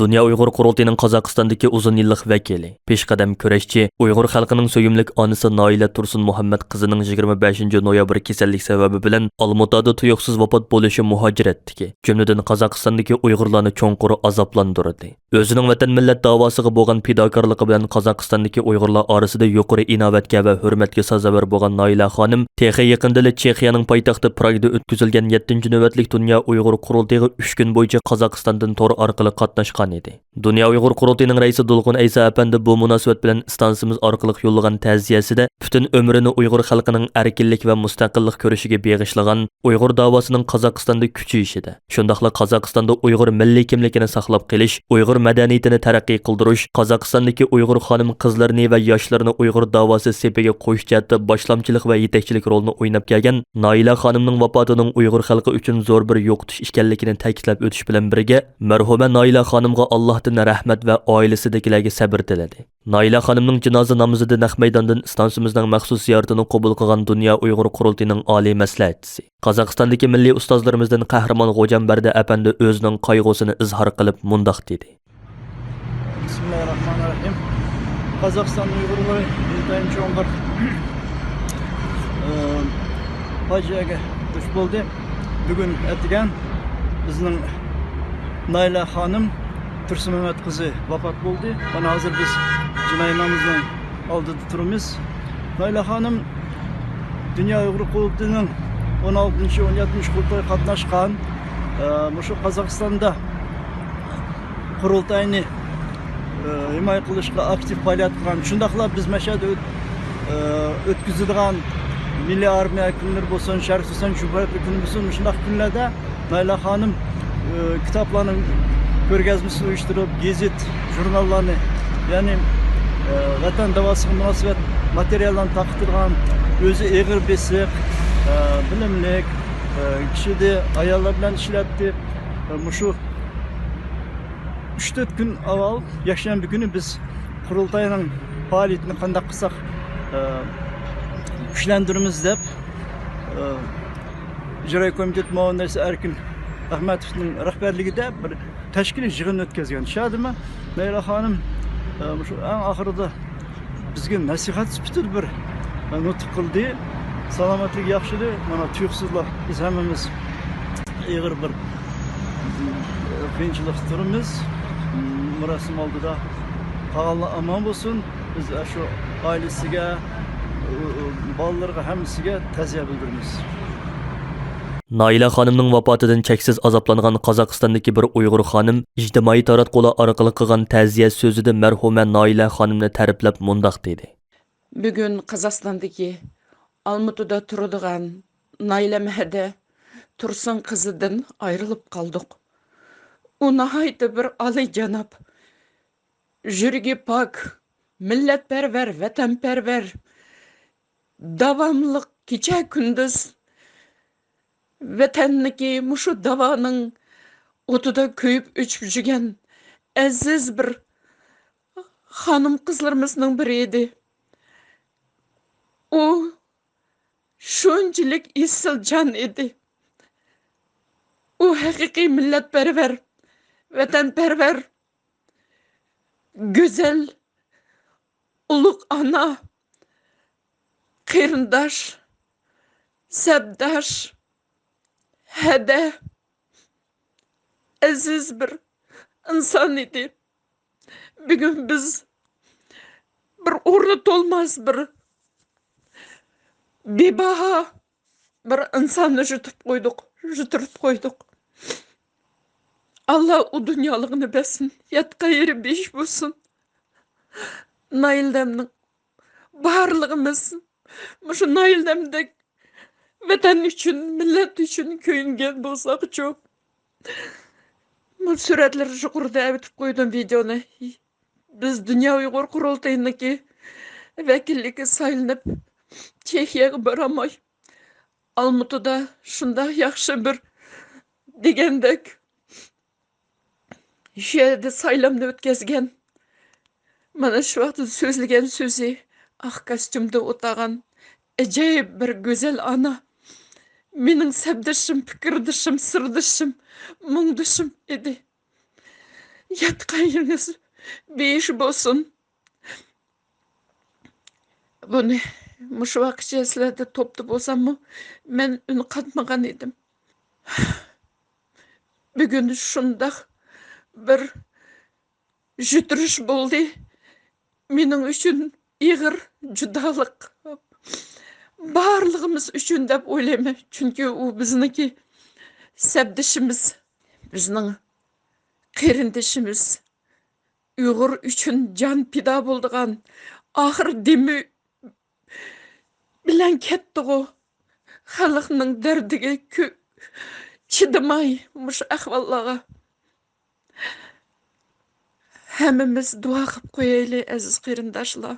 Dünya Uyghur Qurultayının Qozog'istondagi uzun yillik vakili, peshqadam kurashchi, Uyg'ur xalqining so'yimlik onasi Noila Tursun Muhammad qizining 25 noyabr kasallik sababi bilan Olmaotada tuyuqsiz vafot bo'lishi muhojiratdiki, jumladan Qozog'istondagi Uyg'urlarni cho'nqur azoblantirdi. O'zining vatan millat davosiga bo'lgan fidokorligi bilan Qozog'istondagi Uyg'urlar orasida yuqori inovatga va hurmatga sazovor bo'lgan Noila xonim, texi yaqinda Chexiyaning poytaxti Pragda o'tkazilgan 7-navbatlik Dünya Uyg'ur Qurultayiga 3 kun bo'yicha Qozog'istondan tor orqali qatnashgan edi. Dünya Uyg'ur Qurultayining raisi Dulg'un Aysa apandi bu munosabat bilan istansimiz orqali yo'llagan ta'ziyasida butun umrini Uyg'ur xalqining erkinlik va mustaqillik ko'rishiga beg'ishlagan Uyg'ur davosining Qozog'istonda kuchayishida, shundaqla Qozog'istonda Uyg'ur milliy kimligini saqlab qolish, Uyg'ur madaniyatini taraqqiy qildirish, Qozog'istondagi Uyg'ur xonim qizlarini va yoshlarni Uyg'ur davosi sepiga qo'yish jihatda boshlamchilik va yetakchilik rolini o'ynab kelgan Noila xonimning vafotining Uyg'ur xalqi uchun zo'r bir yo'qotish ekanligini ta'kidlab o'tish bilan birga, marhuma Noila xonimga Allohdan rahmat va oilasidagilarga sabr tiladi. Noila xonimning janoza namozida naq maydondan istansimizning maxsus ziyoratini qabul qilgan Dünya Uyg'ur Qurultayining oliy maslahatchisi, Qozog'istondagi milliy ustozlarimizdan Qahramon G'o'janbardi apandi o'zining qayg'usini izhor qilib mundoq dedi. Bismillahirrahmanirrahim. Qozog'iston Uyg'urlari intayin cho'nqir fojiaga duch bo'ldi. Bugun ertagan bizning Noila xonim Tursun Muhammad qizi vafot bo'ldi. Mana hozir biz jinoyatimizning oldida turamiz. Noila xonim Dünya Uyg'ur Qurultayining 16-17 qurultayga qatnashgan. Shu Qozog'istonda qurultayni himoya qilishga aktiv faoliyat qilgan. Shundaqla biz mashhad o'tkazilgan milliy armiya kunlari bo'lsin, Sharq Susan Cumhuriyeti kuni bo'lsin, shundaq kunlarda Noila xonim kitaplarni ko'rgazmasini uyushtirib, gazet, jurnallarni, ya'ni vatan davosiga munosabat materiallarni taqdirgan, o'zi eg'ir besiq, bilimlik kishida ayollar bilan ishlatdi. Shu 3-4 kun avval yakshanba kuni biz qurultayning faoliyatini qanday qilsak kuchlantiramiz deb ijroiya komitet muavinasi Erkin Ahmatovning rahbarligida bir tashkiliy yig'in o'tkazgan. Tushadimi? Noila xonim shu eng oxirida bizga nasihat sifatida bir nutq qildi. Salomatlik yaxshilik, mana tuyuqsizlar biz hammamiz ig'ir bir qiyinchilik turimiz. Marosim oldida qolganlar omon bo'lsin. Biz shu oilasiga, bolalarga hammasiga ta'ziya bildiramiz. Noila xonimning vafotidan cheksiz azoblangan Qozog'istondagi bir Uyg'ur xonim ijtimoiy taratqular orqali qilgan ta'ziya so'zida marhuma Noila xonimni ta'riflab mundoq dedi. Bugun Qozog'istondagi Olmaotada turadigan Noila mahada Tursun qizidan ayrilib qoldik. U nihoyatda bir oliyjanob, yuragi pok, millatparvar, vatanparvar, davomli kecha kunduz vatanniki mushu davoning o'tida kuyib o'chib yurgan aziz bir xonim qizlarimizning biri edi. U shunchalik esil jon edi. U haqiqiy millatparvar, vatanparvar, go'zal, ulug' ona, qarindosh, sabdosh, hada, aziz bir inson edi. Bugun biz bir o'rni to'lmas bir bebaho bir insonni jutirib qo'ydik. Allah o dunyoligini bilsin, yatqa yeri besh bo'lsin. Noildamning barlig'imiz shu Noildamdek vatan uchun, millat uchun kuyingan bo'lsak-chi. Bu suratlar yuqorida aytib qo'ydim videoni. Biz Dünya Uyg'ur Qurultayiniki vakilligi saylanib Chexiyaga boramay, Olmaotada shunday yaxshi bir degandek shu yerda saylamni o'tkazgan. Mana shu vaqtda so'zlagan so'zi oq kostyumda o'tagan ajoyib bir go'zal ona. Mening sabdishim, fikrdoshim, sirdishim, mungdishim edi. yatqayınız beyiş bolsun. Bunu muşu vaqt sizlarda topda bolsammı men ün qatmagan edim. Bugün şundaq bir jütürüş boldy. Mening üçün ig'ir judalık. Barlığımız üçün dep oylayman. Çünkü o bizniki sebdişimiz, bizning qerindişimiz. Uyghur üçün can pida boldigan ahir demi bilen ketdi o. Xalqning derdiga chidamay mush ahvollarga. Hammamiz duo qilib qo'yaylik aziz qarindoshlar.